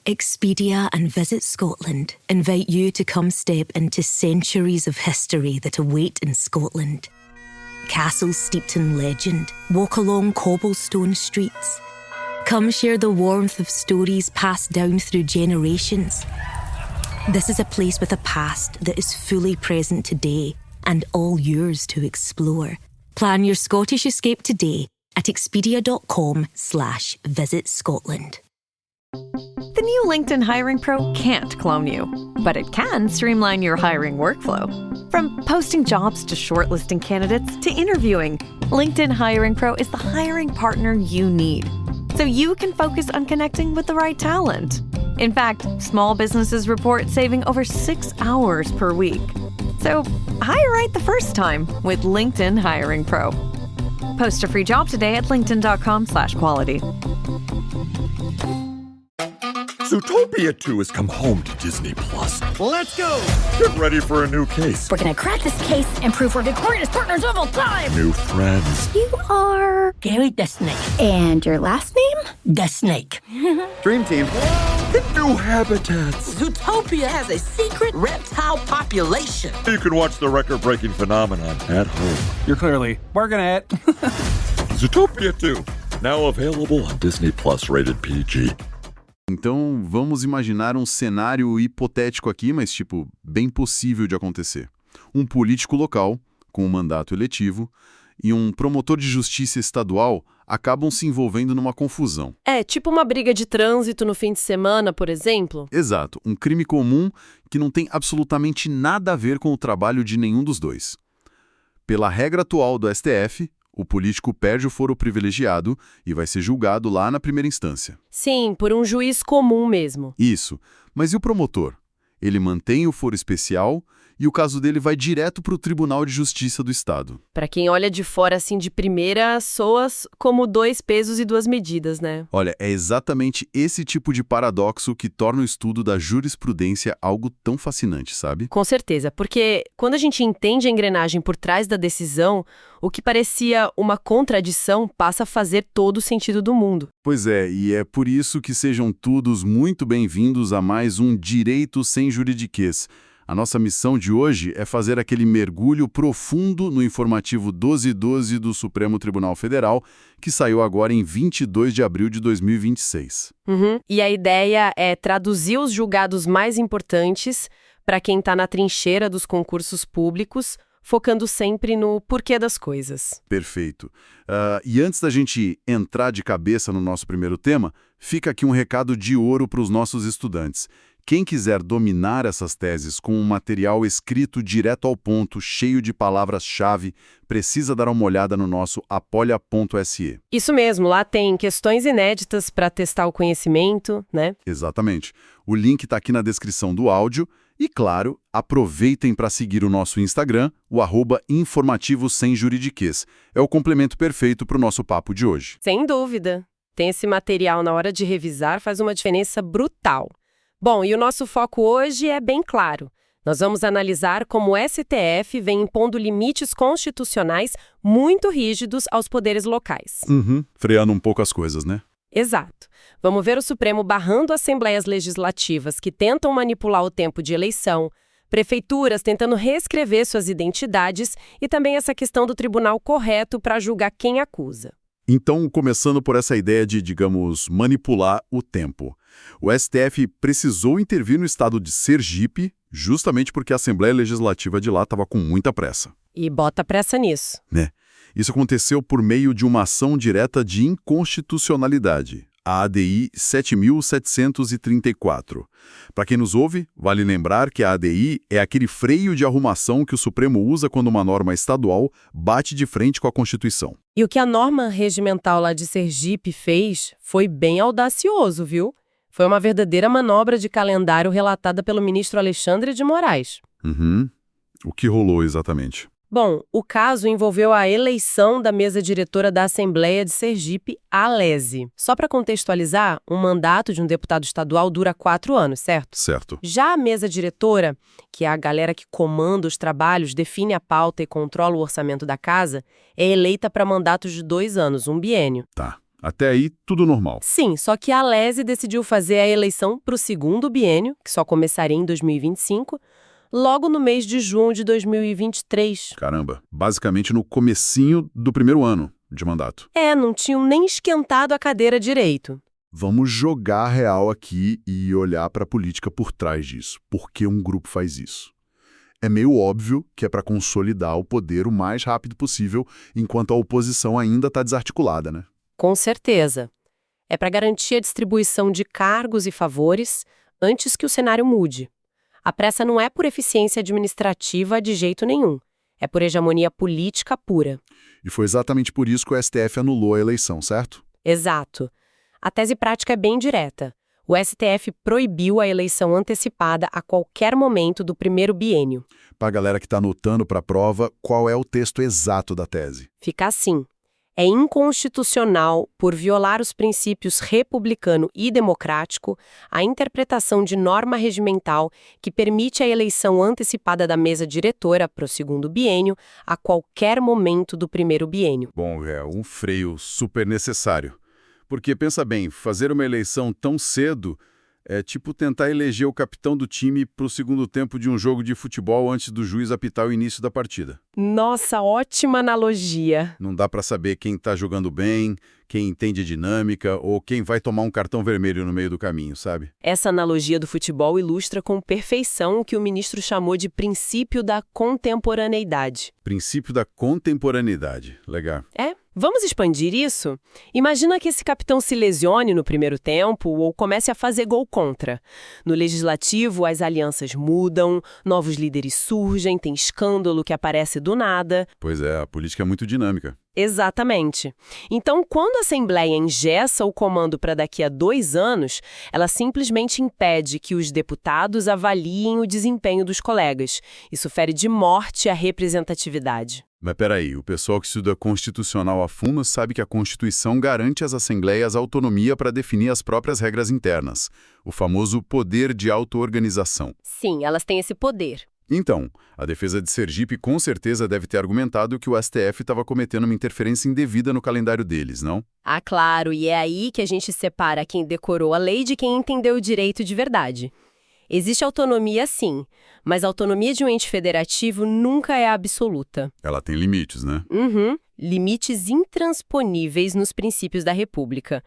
Expedia and Visit Scotland invite you to come step into centuries of history that await in Scotland. Castles steeped in legend, walk along cobblestone streets. Come share the warmth of stories passed down through generations. This is a place with a past that is fully present today and all yours to explore. Plan your Scottish escape today at expedia.com/Visit Scotland. The new LinkedIn Hiring Pro can't clone you, but it can streamline your hiring workflow. From posting jobs to shortlisting candidates to interviewing, LinkedIn Hiring Pro is the hiring partner you need, so you can focus on connecting with the right talent. In fact, small businesses report saving over 6 hours per week. So hire right the first time with LinkedIn Hiring Pro. Post a free job today at linkedin.com/quality. Zootopia 2 has come home to Disney+. Let's go! Get ready for a new case. We're gonna crack this case and prove we're the greatest partners of all time! New friends. You are... Gary the Snake. And your last name? The Snake. Dream team. And new habitats. Zootopia has a secret reptile population. You can watch the record-breaking phenomenon at home. You're clearly working at Zootopia 2, now available on Disney+, rated PG. Então, vamos imaginar um cenário hipotético aqui, mas, bem possível de acontecer. Um político local, com um mandato eletivo, e um promotor de justiça estadual acabam se envolvendo numa confusão. É, tipo uma briga de trânsito no fim de semana, por exemplo? Exato, um crime comum que não tem absolutamente nada a ver com o trabalho de nenhum dos dois. Pela regra atual do STF, o político perde o foro privilegiado e vai ser julgado lá na primeira instância. Sim, por um juiz comum mesmo. Isso. Mas e o promotor? Ele mantém o foro especial e o caso dele vai direto para o Tribunal de Justiça do Estado. Para quem olha de fora assim de primeira, soa como 2 pesos e 2 medidas, né? Olha, é exatamente esse tipo de paradoxo que torna o estudo da jurisprudência algo tão fascinante, sabe? Com certeza, porque quando a gente entende a engrenagem por trás da decisão, o que parecia uma contradição passa a fazer todo o sentido do mundo. Pois é, e é por isso que sejam todos muito bem-vindos a mais um Direito Sem Juridiquês. A nossa missão de hoje é fazer aquele mergulho profundo no informativo 1212 do Supremo Tribunal Federal, que saiu agora em 22 de abril de 2026. E a ideia é traduzir os julgados mais importantes para quem está na trincheira dos concursos públicos, focando sempre no porquê das coisas. Perfeito. E antes da gente entrar de cabeça no nosso primeiro tema, fica aqui um recado de ouro para os nossos estudantes. Quem quiser dominar essas teses com um material escrito direto ao ponto, cheio de palavras-chave, precisa dar uma olhada no nosso apoia.se. Isso mesmo, lá tem questões inéditas para testar o conhecimento, né? Exatamente. O link está aqui na descrição do áudio. E, claro, aproveitem para seguir o nosso Instagram, o @informativo sem juridiquês. É o complemento perfeito para o nosso papo de hoje. Sem dúvida. Tem esse material na hora de revisar, faz uma diferença brutal. Bom, e o nosso foco hoje é bem claro. Nós vamos analisar como o STF vem impondo limites constitucionais muito rígidos aos poderes locais. Freando um pouco as coisas, né? Exato. Vamos ver o Supremo barrando assembleias legislativas que tentam manipular o tempo de eleição, prefeituras tentando reescrever suas identidades e também essa questão do tribunal correto para julgar quem acusa. Então, começando por essa ideia de, digamos, manipular o tempo. O STF precisou intervir no estado de Sergipe, justamente porque a Assembleia Legislativa de lá estava com muita pressa. E bota pressa nisso. Né? Isso aconteceu por meio de uma ação direta de inconstitucionalidade, a ADI 7734. Para quem nos ouve, vale lembrar que a ADI é aquele freio de arrumação que o Supremo usa quando uma norma estadual bate de frente com a Constituição. E o que a norma regimental lá de Sergipe fez foi bem audacioso, viu? Foi uma verdadeira manobra de calendário relatada pelo ministro Alexandre de Moraes. O que rolou exatamente? Bom, o caso envolveu a eleição da mesa diretora da Assembleia de Sergipe, a ALESE. Só para contextualizar, um mandato de um deputado estadual dura 4 anos, certo? Certo. Já a mesa diretora, que é a galera que comanda os trabalhos, define a pauta e controla o orçamento da casa, é eleita para mandatos de 2 anos, um biênio. Tá. Até aí, tudo normal. Sim, só que a Alesi decidiu fazer a eleição para o segundo biênio, que só começaria em 2025, logo no mês de junho de 2023. Caramba, basicamente no comecinho do primeiro ano de mandato. Não tinham nem esquentado a cadeira direito. Vamos jogar a real aqui e olhar para a política por trás disso. Por que um grupo faz isso? É meio óbvio que é para consolidar o poder o mais rápido possível, enquanto a oposição ainda está desarticulada, né? Com certeza. É para garantir a distribuição de cargos e favores antes que o cenário mude. A pressa não é por eficiência administrativa de jeito nenhum. É por hegemonia política pura. E foi exatamente por isso que o STF anulou a eleição, certo? Exato. A tese prática é bem direta. O STF proibiu a eleição antecipada a qualquer momento do primeiro biênio. Para a galera que está anotando para a prova, qual é o texto exato da tese? Fica assim. É inconstitucional, por violar os princípios republicano e democrático, a interpretação de norma regimental que permite a eleição antecipada da mesa diretora para o segundo biênio a qualquer momento do primeiro biênio. Bom, é um freio super necessário. Porque, pensa bem, fazer uma eleição tão cedo é tipo tentar eleger o capitão do time para o segundo tempo de um jogo de futebol antes do juiz apitar o início da partida. Nossa, ótima analogia. Não dá para saber quem está jogando bem, quem entende dinâmica ou quem vai tomar um cartão vermelho no meio do caminho, sabe? Essa analogia do futebol ilustra com perfeição o que o ministro chamou de princípio da contemporaneidade. Princípio da contemporaneidade. Legal. Vamos expandir isso? Imagina que esse capitão se lesione no primeiro tempo ou comece a fazer gol contra. No legislativo, as alianças mudam, novos líderes surgem, tem escândalo que aparece do nada. Pois é, a política é muito dinâmica. Exatamente. Então, quando a Assembleia engessa o comando para daqui a 2 anos, ela simplesmente impede que os deputados avaliem o desempenho dos colegas. Isso fere de morte a representatividade. Mas peraí, o pessoal que estuda constitucional a fundo sabe que a Constituição garante às assembleias autonomia para definir as próprias regras internas, o famoso poder de auto-organização. Sim, elas têm esse poder. Então, a defesa de Sergipe com certeza deve ter argumentado que o STF estava cometendo uma interferência indevida no calendário deles, não? Ah, claro, e é aí que a gente separa quem decorou a lei de quem entendeu o direito de verdade. Existe autonomia, sim, mas a autonomia de um ente federativo nunca é absoluta. Ela tem limites, né? Limites intransponíveis nos princípios da República.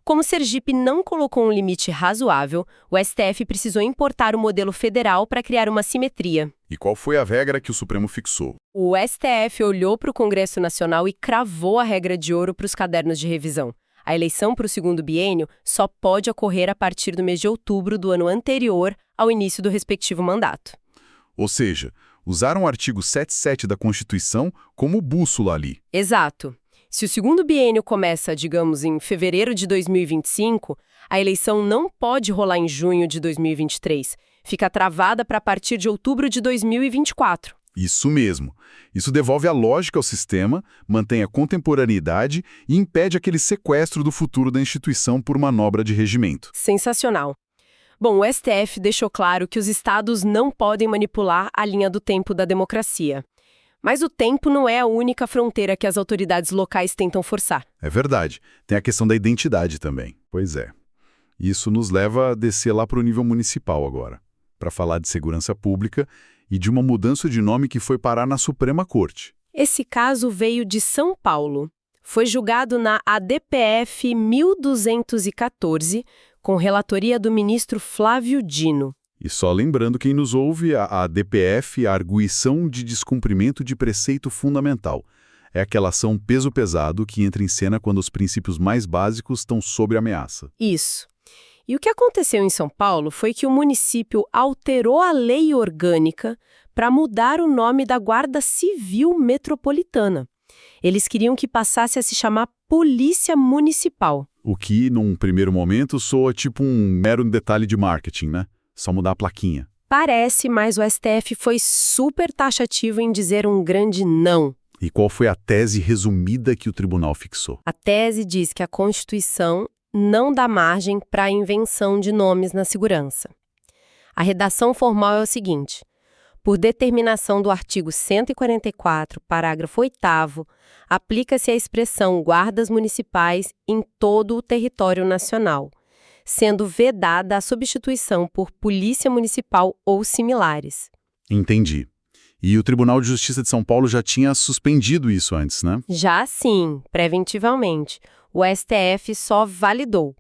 Como Sergipe não colocou um limite razoável, o STF precisou importar o modelo federal para criar uma simetria. E qual foi a regra que o Supremo fixou? O STF olhou para o Congresso Nacional e cravou a regra de ouro para os cadernos de revisão. A eleição para o segundo biênio só pode ocorrer a partir do mês de outubro do ano anterior ao início do respectivo mandato. Ou seja, usaram o artigo 77 da Constituição como bússola ali. Exato. Se o segundo biênio começa, digamos, em fevereiro de 2025, a eleição não pode rolar em junho de 2023. Fica travada para a partir de outubro de 2024. Isso mesmo. Isso devolve a lógica ao sistema, mantém a contemporaneidade e impede aquele sequestro do futuro da instituição por manobra de regimento. Sensacional. Bom, o STF deixou claro que os estados não podem manipular a linha do tempo da democracia. Mas o tempo não é a única fronteira que as autoridades locais tentam forçar. É verdade. Tem a questão da identidade também. Pois é. Isso nos leva a descer lá para o nível municipal agora, para falar de segurança pública e de uma mudança de nome que foi parar na Suprema Corte. Esse caso veio de São Paulo. Foi julgado na ADPF 1214, com relatoria do ministro Flávio Dino. E só lembrando quem nos ouve, a ADPF é a Arguição de Descumprimento de Preceito Fundamental. É aquela ação peso pesado que entra em cena quando os princípios mais básicos estão sob ameaça. Isso. E o que aconteceu em São Paulo foi que o município alterou a lei orgânica para mudar o nome da Guarda Civil Metropolitana. Eles queriam que passasse a se chamar Polícia Municipal. O que, num primeiro momento, soa tipo um mero detalhe de marketing, né? Só mudar a plaquinha. Parece, mas o STF foi super taxativo em dizer um grande não. E qual foi a tese resumida que o tribunal fixou? A tese diz que a Constituição não dá margem para a invenção de nomes na segurança. A redação formal é o seguinte: Por determinação do artigo 144, parágrafo 8º, aplica-se a expressão guardas municipais em todo o território nacional, sendo vedada a substituição por polícia municipal ou similares. Entendi. E o Tribunal de Justiça de São Paulo já tinha suspendido isso antes, né? Já sim, preventivamente, o STF só validou.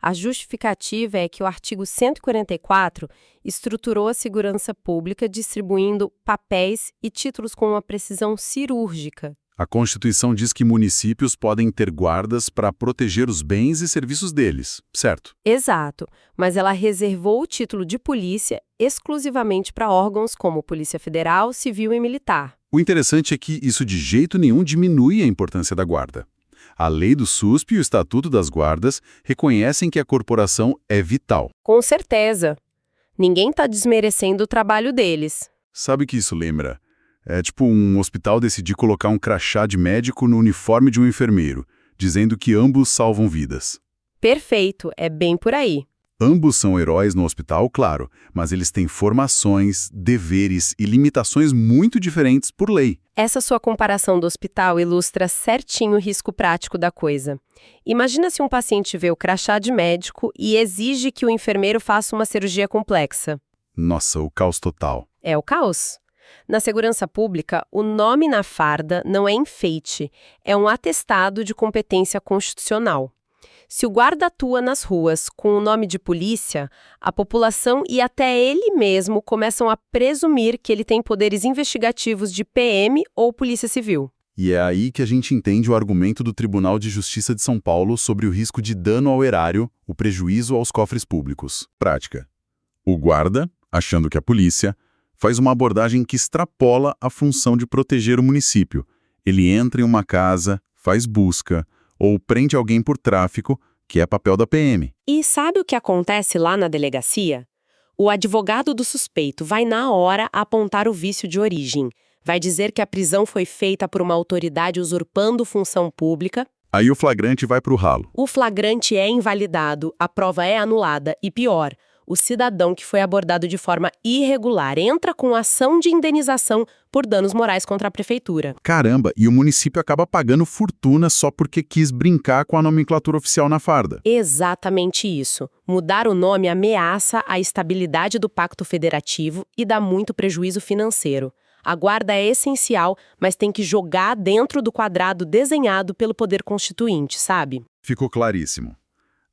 A justificativa é que o artigo 144 estruturou a segurança pública distribuindo papéis e títulos com uma precisão cirúrgica. A Constituição diz que municípios podem ter guardas para proteger os bens e serviços deles, certo? Exato, mas ela reservou o título de polícia exclusivamente para órgãos como Polícia Federal, Civil e Militar. O interessante é que isso de jeito nenhum diminui a importância da guarda. A lei do SUSP e o Estatuto das Guardas reconhecem que a corporação é vital. Com certeza. Ninguém está desmerecendo o trabalho deles. Sabe o que isso lembra? É tipo um hospital decidir colocar um crachá de médico no uniforme de um enfermeiro, dizendo que ambos salvam vidas. Perfeito, é bem por aí. Ambos são heróis no hospital, claro, mas eles têm formações, deveres e limitações muito diferentes por lei. Essa sua comparação do hospital ilustra certinho o risco prático da coisa. Imagina se um paciente vê o crachá de médico e exige que o enfermeiro faça uma cirurgia complexa. Nossa, o caos total. É o caos. Na segurança pública, o nome na farda não é enfeite, é um atestado de competência constitucional. Se o guarda atua nas ruas com o nome de polícia, a população e até ele mesmo começam a presumir que ele tem poderes investigativos de PM ou Polícia Civil. E é aí que a gente entende o argumento do Tribunal de Justiça de São Paulo sobre o risco de dano ao erário, o prejuízo aos cofres públicos. Prática. O guarda, achando que é a polícia, faz uma abordagem que extrapola a função de proteger o município. Ele entra em uma casa, faz busca, ou prende alguém por tráfico, que é papel da PM. E sabe o que acontece lá na delegacia? O advogado do suspeito vai na hora apontar o vício de origem. Vai dizer que a prisão foi feita por uma autoridade usurpando função pública. Aí o flagrante vai pro ralo. O flagrante é invalidado, a prova é anulada e pior, o cidadão que foi abordado de forma irregular entra com ação de indenização por danos morais contra a prefeitura. Caramba, e o município acaba pagando fortuna só porque quis brincar com a nomenclatura oficial na farda. Exatamente isso. Mudar o nome ameaça a estabilidade do pacto federativo e dá muito prejuízo financeiro. A guarda é essencial, mas tem que jogar dentro do quadrado desenhado pelo poder constituinte, sabe? Ficou claríssimo.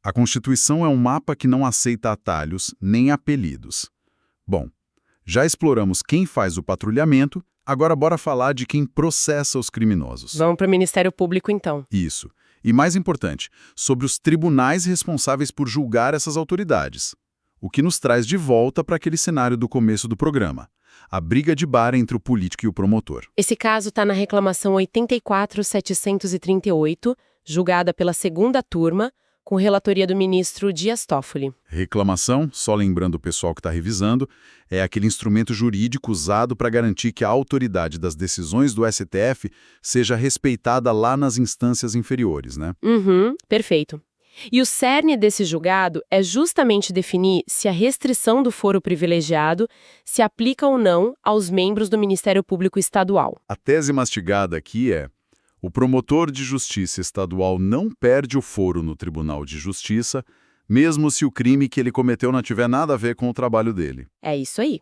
A Constituição é um mapa que não aceita atalhos nem apelidos. Bom, já exploramos quem faz o patrulhamento, agora bora falar de quem processa os criminosos. Vamos para o Ministério Público, então. Isso. E mais importante, sobre os tribunais responsáveis por julgar essas autoridades. O que nos traz de volta para aquele cenário do começo do programa. A briga de bar entre o político e o promotor. Esse caso está na reclamação 84.738, julgada pela segunda turma, com relatoria do ministro Dias Toffoli. Reclamação, só lembrando o pessoal que está revisando, é aquele instrumento jurídico usado para garantir que a autoridade das decisões do STF seja respeitada lá nas instâncias inferiores, né? Perfeito. E o cerne desse julgado é justamente definir se a restrição do foro privilegiado se aplica ou não aos membros do Ministério Público Estadual. A tese mastigada aqui é: o promotor de justiça estadual não perde o foro no Tribunal de Justiça, mesmo se o crime que ele cometeu não tiver nada a ver com o trabalho dele. É isso aí.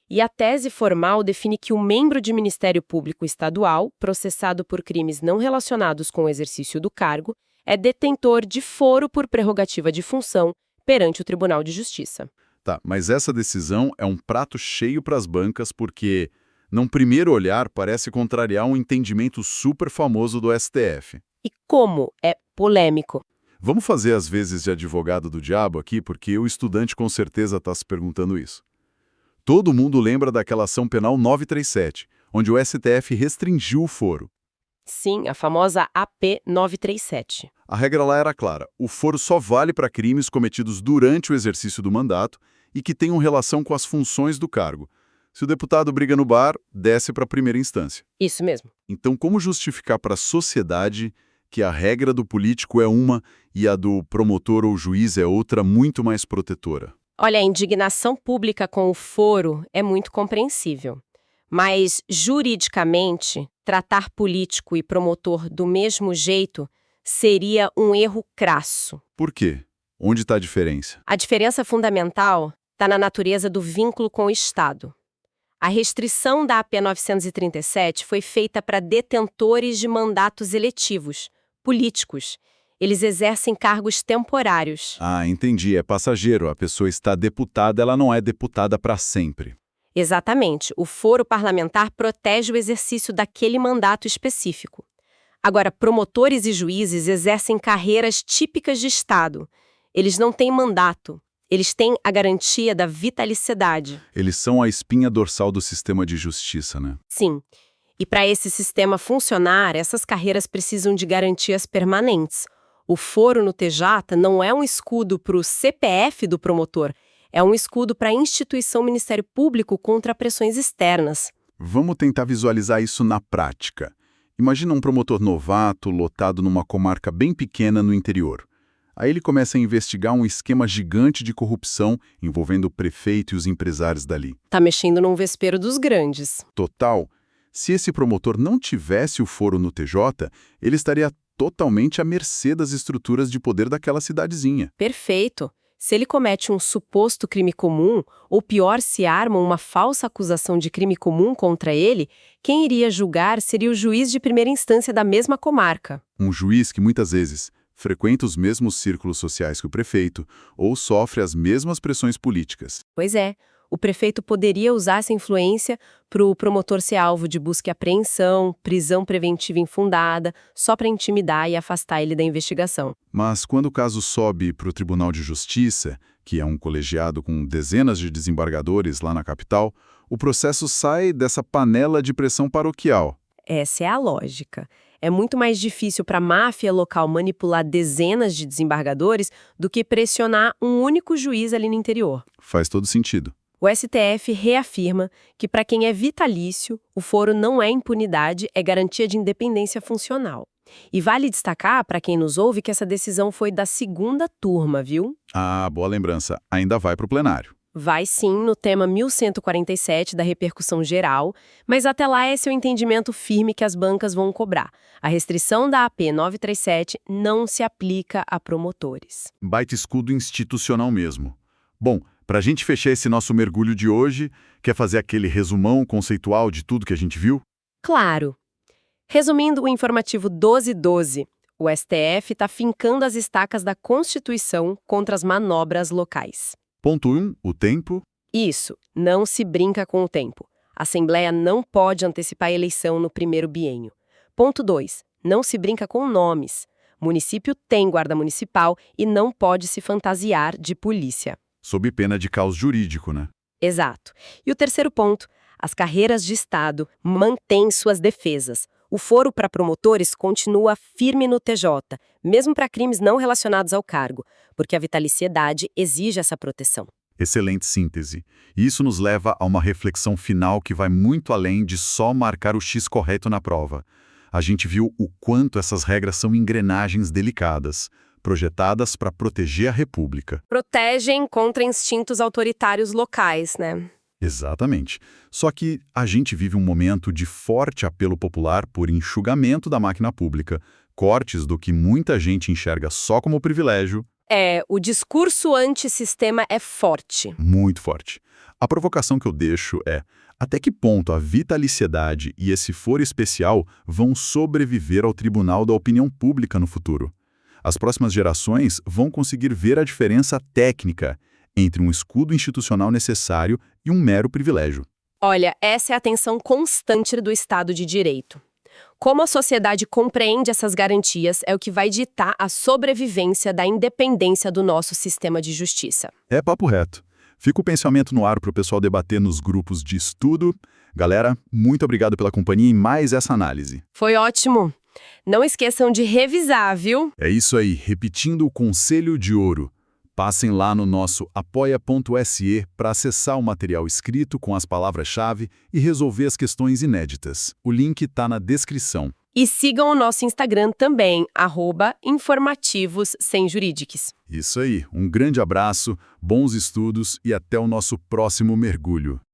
E a tese formal define que o membro de Ministério Público Estadual, processado por crimes não relacionados com o exercício do cargo, é detentor de foro por prerrogativa de função perante o Tribunal de Justiça. Tá, mas essa decisão é um prato cheio para as bancas porque, num primeiro olhar, parece contrariar um entendimento super famoso do STF. E como é polêmico. Vamos fazer as vezes de advogado do diabo aqui, porque o estudante com certeza está se perguntando isso. Todo mundo lembra daquela ação penal 937, onde o STF restringiu o foro. Sim, a famosa AP 937. A regra lá era clara: o foro só vale para crimes cometidos durante o exercício do mandato e que tenham relação com as funções do cargo. Se o deputado briga no bar, desce para a primeira instância. Isso mesmo. Então, como justificar para a sociedade que a regra do político é uma e a do promotor ou juiz é outra muito mais protetora? Olha, a indignação pública com o foro é muito compreensível. Mas, juridicamente, tratar político e promotor do mesmo jeito seria um erro crasso. Por quê? Onde está a diferença? A diferença fundamental está na natureza do vínculo com o Estado. A restrição da AP 937 foi feita para detentores de mandatos eletivos, políticos. Eles exercem cargos temporários. Ah, entendi. É passageiro. A pessoa está deputada, ela não é deputada para sempre. Exatamente. O foro parlamentar protege o exercício daquele mandato específico. Agora, promotores e juízes exercem carreiras típicas de Estado. Eles não têm mandato. Eles têm a garantia da vitaliciedade. Eles são a espinha dorsal do sistema de justiça, né? Sim. E para esse sistema funcionar, essas carreiras precisam de garantias permanentes. O foro no TJ não é um escudo para o CPF do promotor, é um escudo para a instituição Ministério Público contra pressões externas. Vamos tentar visualizar isso na prática. Imagina um promotor novato, lotado numa comarca bem pequena no interior. Aí ele começa a investigar um esquema gigante de corrupção envolvendo o prefeito e os empresários dali. Tá mexendo num vespeiro dos grandes. Total. Se esse promotor não tivesse o foro no TJ, ele estaria totalmente à mercê das estruturas de poder daquela cidadezinha. Perfeito. Se ele comete um suposto crime comum, ou pior, se arma uma falsa acusação de crime comum contra ele, quem iria julgar seria o juiz de primeira instância da mesma comarca. Um juiz que muitas vezes frequenta os mesmos círculos sociais que o prefeito ou sofre as mesmas pressões políticas. Pois é, o prefeito poderia usar essa influência para o promotor ser alvo de busca e apreensão, prisão preventiva infundada, só para intimidar e afastar ele da investigação. Mas quando o caso sobe para o Tribunal de Justiça, que é um colegiado com dezenas de desembargadores lá na capital, o processo sai dessa panela de pressão paroquial. Essa é a lógica. É muito mais difícil para a máfia local manipular dezenas de desembargadores do que pressionar um único juiz ali no interior. Faz todo sentido. O STF reafirma que para quem é vitalício, o foro não é impunidade, é garantia de independência funcional. E vale destacar, para quem nos ouve, que essa decisão foi da segunda turma, viu? Ah, boa lembrança. Ainda vai para o plenário. Vai sim no tema 1147 da repercussão geral, mas até lá esse é o entendimento firme que as bancas vão cobrar. A restrição da AP 937 não se aplica a promotores. Baita escudo institucional mesmo. Bom, para a gente fechar esse nosso mergulho de hoje, quer fazer aquele resumão conceitual de tudo que a gente viu? Claro. Resumindo o informativo 1212, o STF está fincando as estacas da Constituição contra as manobras locais. Ponto 1, o tempo. Isso, não se brinca com o tempo. A Assembleia não pode antecipar a eleição no primeiro biênio. Ponto 2, não se brinca com nomes. Município tem guarda municipal e não pode se fantasiar de polícia. Sob pena de caos jurídico, né? Exato. E o terceiro ponto, as carreiras de Estado mantêm suas defesas. O foro para promotores continua firme no TJ, mesmo para crimes não relacionados ao cargo, porque a vitaliciedade exige essa proteção. Excelente síntese. E isso nos leva a uma reflexão final que vai muito além de só marcar o X correto na prova. A gente viu o quanto essas regras são engrenagens delicadas, projetadas para proteger a República. Protegem contra instintos autoritários locais, né? Exatamente. Só que a gente vive um momento de forte apelo popular por enxugamento da máquina pública, cortes do que muita gente enxerga só como privilégio. O discurso antissistema é forte. Muito forte. A provocação que eu deixo é: até que ponto a vitaliciedade e esse foro especial vão sobreviver ao tribunal da opinião pública no futuro? As próximas gerações vão conseguir ver a diferença técnica entre um escudo institucional necessário e um mero privilégio. Olha, essa é a tensão constante do Estado de Direito. Como a sociedade compreende essas garantias é o que vai ditar a sobrevivência da independência do nosso sistema de justiça. É papo reto. Fica o pensamento no ar para o pessoal debater nos grupos de estudo. Galera, muito obrigado pela companhia em mais essa análise. Foi ótimo. Não esqueçam de revisar, viu? É isso aí, repetindo o conselho de ouro. Passem lá no nosso apoia.se para acessar o material escrito com as palavras-chave e resolver as questões inéditas. O link está na descrição. E sigam o nosso Instagram também, @informativos-sem-jurídicos. Isso aí, um grande abraço, bons estudos e até o nosso próximo mergulho.